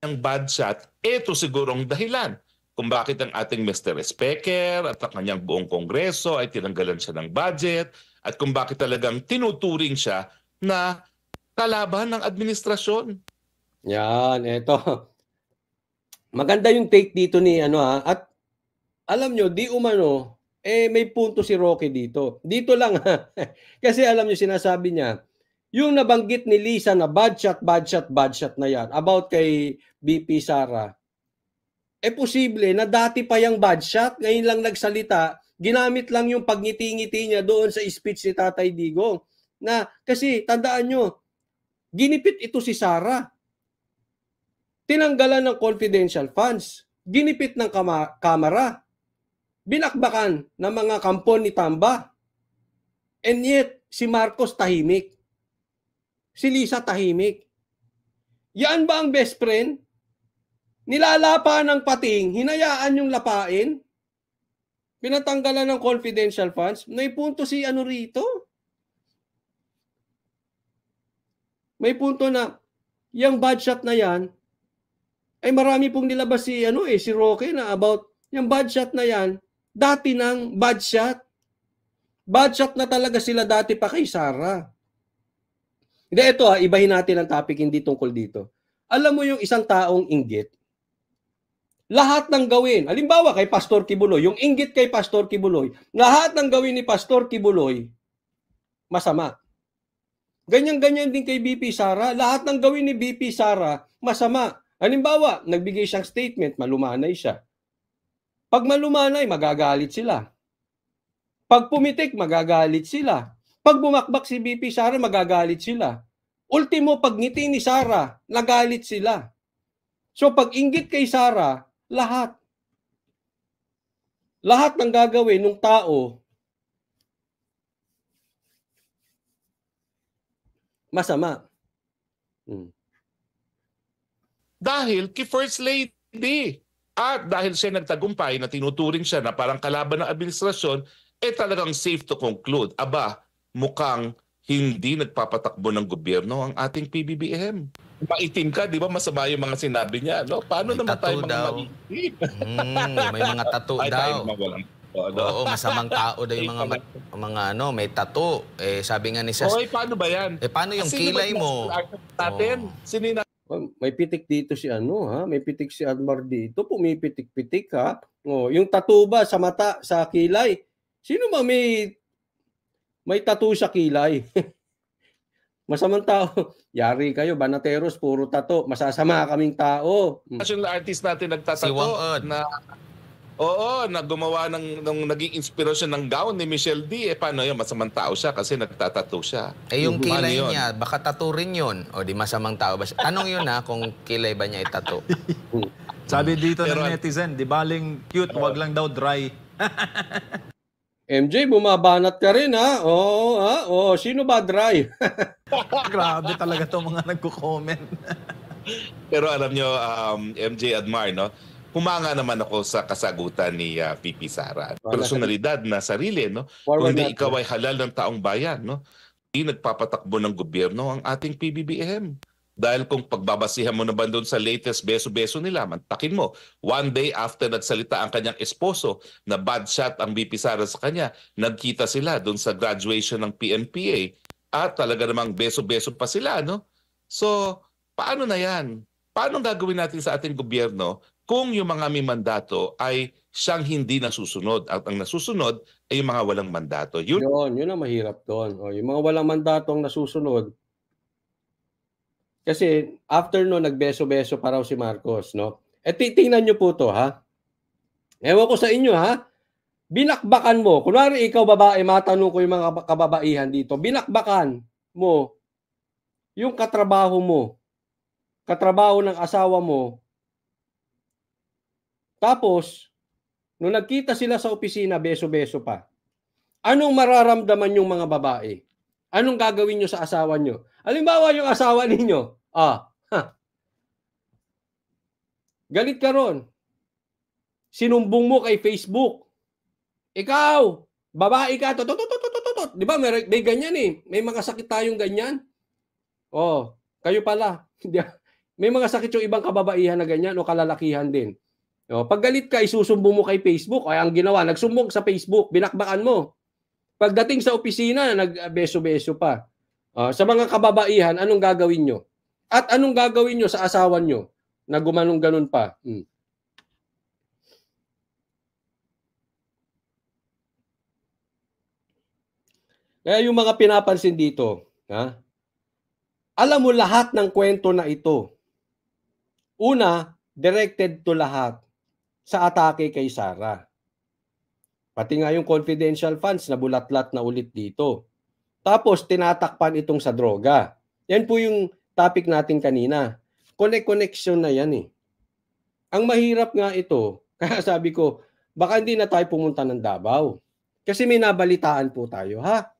ang bad shot, ito sigurong dahilan kung bakit ang ating Mr. Speaker at ang kanyang buong kongreso ay tinanggalan siya ng budget at kung bakit talagang tinuturing siya na kalaban ng administrasyon. Yan, eto. Maganda yung take dito ni ano ha. At alam nyo, di umano, may punto si Roque dito. Dito lang ha. Kasi alam nyo, sinasabi niya, yung nabanggit ni Lisa na bad shot na yan, about kay BP Sara, posible na dati pa yung bad shot, ngayon lang nagsalita, ginamit lang yung pagngiti-ngiti niya doon sa speech ni Tatay Digong. Na, kasi, tandaan nyo, ginipit ito si Sara. Tinanggalan ng confidential funds. Ginipit ng kamera. Binakbakan ng mga kampon ni Tamba. And yet, si Marcos tahimik. Si Lisa tahimik. Yan ba ang best friend? Nilalapa ng pating, hinayaan yung lapain? Pinatanggalan ng confidential funds? May punto si ano rito? May punto na, yung bad shot na yan, ay marami pong nilabas si, si Roque na about, yung bad shot na yan, dati ng bad shot. Bad shot na talaga sila dati pa kay Sara. Hindi, ito ibahin natin ang topic, hindi tungkol dito. Alam mo yung isang taong inggit, lahat ng gawin, halimbawa kay Pastor Kibuloy, yung inggit kay Pastor Kibuloy, lahat ng gawin ni Pastor Kibuloy, masama. Ganyan-ganyan din kay BP Sara, lahat ng gawin ni BP Sara, masama. Halimbawa, nagbigay siyang statement, malumanay siya. Pag malumanay, magagalit sila. Pag pumitik, magagalit sila. Pag bumakbak si BP Sara, magagalit sila. Ultimo, pag ngiti ni Sara, nagalit sila. So, pag inggit kay Sara, lahat. Lahat ng gagawin ng tao, masama. Dahil kay First Lady. At dahil siya nagtagumpay na tinuturing siya na parang kalaban ng administrasyon, talagang safe to conclude. Aba, mukhang hindi nagpapatakbo ng gobyerno ang ating PBBM. Maitim ka, di ba? Masama yung mga sinabi niya. No? Paano may naman tayo mga daw. May mga tattoo daw. Oo, masamang tao daw yung mga may tattoo. Sabi nga ni Sas. Paano ba yan? Paano yung kilay mo? May pitik dito si may pitik si Admar dito, pumipitik-pitik ha. Yung tattoo ba sa mata, sa kilay? Sino ba may tattoo sa kilay? Masamang tao. Yari kayo, Banateros, puro tattoo. Masasama kaming tao. National artist natin nagtatato. Si Wang Od. Na gumawa ng naging inspirasyon ng gown ni Michelle D. Paano yun? Masamang tao siya kasi nagtatato siya. Yung kilay niya, baka tattoo rin yun. O di masamang tao ba siya? Tanong yun kung kilay ba niya itattoo. Sabi dito ng netizen, di baling cute, wag lang daw dry. MJ, bumabanat ka rin ha? Oo, sino ba dry? Grabe talaga itong mga nagko-comment. Pero alam nyo, MJ Admar, no? Humanga naman ako sa kasagutan ni VP Sara. Personalidad na sarili, no? Kung hindi ikaw ay halal ng taong bayan, no? Hindi nagpapatakbo ng gobyerno ang ating PBBM. Dahil kung pagbabasihan mo naman doon sa latest beso-beso nila, mantakin mo, one day after nagsalita ang kanyang esposo na bad shot ang VP Sara sa kanya, nagkita sila doon sa graduation ng PNPA at talaga namang beso-beso pa sila, no? So, paano na yan? Paano gagawin natin sa ating gobyerno kung yung mga may mandato ay siyang hindi nasusunod at ang nasusunod ay yung mga walang mandato? Yun ang mahirap doon. Yung mga walang mandatong nasusunod, kasi after no, nagbeso-beso pa raw si Marcos, no? Tingnan nyo po to, ha? Ewan ko sa inyo, ha? Binakbakan mo. Kunwari ikaw babae, matanong ko yung mga kababaihan dito. Binakbakan mo yung katrabaho mo. Katrabaho ng asawa mo. Tapos, nung nagkita sila sa opisina, beso-beso pa. Anong mararamdaman yung mga babae? Anong gagawin nyo sa asawa nyo? Halimbawa yung asawa ninyo, galit ka ron. Sinumbong mo kay Facebook. Ikaw, babae ka, di ba may ganyan eh. May mga sakit tayong ganyan. Kayo pala. May mga sakit yung ibang kababaihan na ganyan o kalalakihan din. O, pag galit ka, isusumbong mo kay Facebook. Ay, ang ginawa, nagsumbong sa Facebook, binakbakan mo. Pagdating sa opisina, nagbeso-beso pa. Sa mga kababaihan, anong gagawin nyo? At anong gagawin nyo sa asawa nyo na gumanong-ganon pa? Kaya yung mga pinapansin dito, alam mo lahat ng kwento na ito. Una, directed to lahat sa atake kay Sara. Pati nga yung confidential funds na bulat-lat na ulit dito. Tapos tinatakpan itong sa droga. Yan po yung topic natin kanina. Connection na yan eh. Ang mahirap nga ito, kaya sabi ko, baka hindi na tayo pumunta ng Davao. Kasi may nabalitaan po tayo, ha?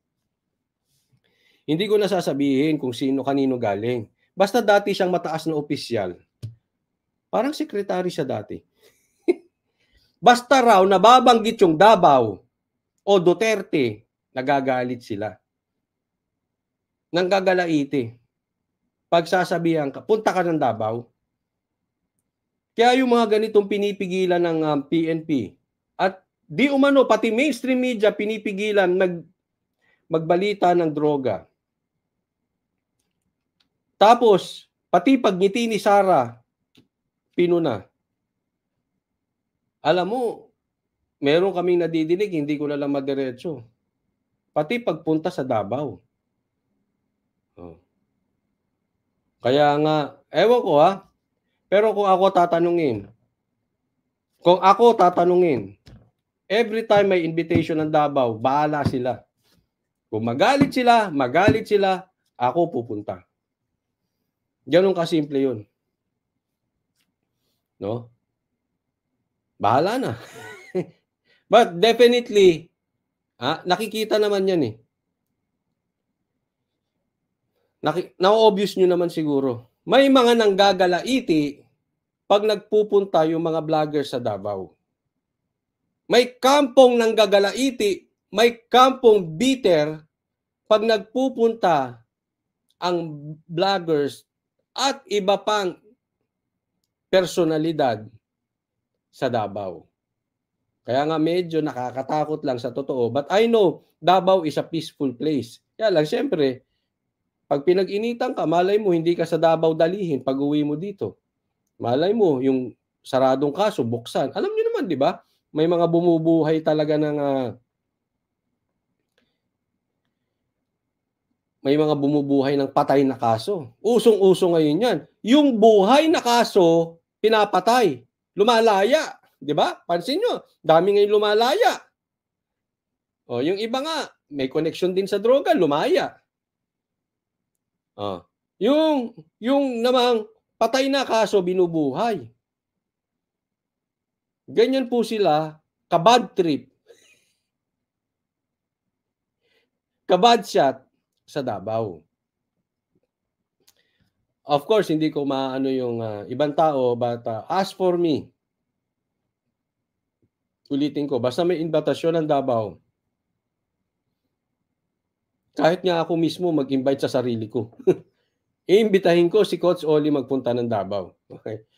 Hindi ko na sasabihin kung sino kanino galing. Basta dati siyang mataas na opisyal. Parang sekretary siya dati. Basta raw nababanggit yung Davao o Duterte, nagagalit sila. Nanggagalaiti. Pagsasabihan ka, punta ka ng Davao. Kaya yung mga ganitong pinipigilan ng PNP at di umano, pati mainstream media pinipigilan magbalita ng droga. Tapos, pati pagngiti ni Sara, pinuna. Alam mo, meron kaming nadidinig, hindi ko na lang madiretso. Pati pagpunta sa Davao. Kaya nga, ewan ko ha, pero kung ako tatanungin, every time may invitation ng Davao, bahala sila. Kung magalit sila, ako pupunta. Ganun kasimple yun. No? Bahala na. But definitely, nakikita naman yan eh. Na-obvious nyo naman siguro. May mga nanggagalaiti pag nagpupunta yung mga vlogger sa Davao. May kampong nanggagalaiti, may kampong bitter pag nagpupunta ang vloggers at iba pang personalidad sa Davao. Kaya nga medyo nakakatakot lang sa totoo. But I know Davao is a peaceful place. Kaya lang, siyempre, pag pinag-initan ka, malay mo, hindi ka sa Davao dalihin pag uwi mo dito. Malay mo, yung saradong kaso, buksan. Alam niyo naman, di ba? May mga bumubuhay talaga ng may mga bumubuhay ng patay na kaso. Usong-uso ngayon yan. Yung buhay na kaso, pinapatay. Lumalaya. Di ba? Pansin nyo, dami ngayon lumalaya. Yung iba nga, may connection din sa droga, lumaya. Yung namang patay na kaso, binubuhay. Ganyan po sila, kabad trip. Kabad shot sa Davao. Of course, hindi ko maano yung ibang tao, but as for me, ulitin ko, basta may invitasyon ng Davao, kahit nga ako mismo mag-invite sa sarili ko, iimbitahin ko si Coach Oli magpunta ng Davao. Okay?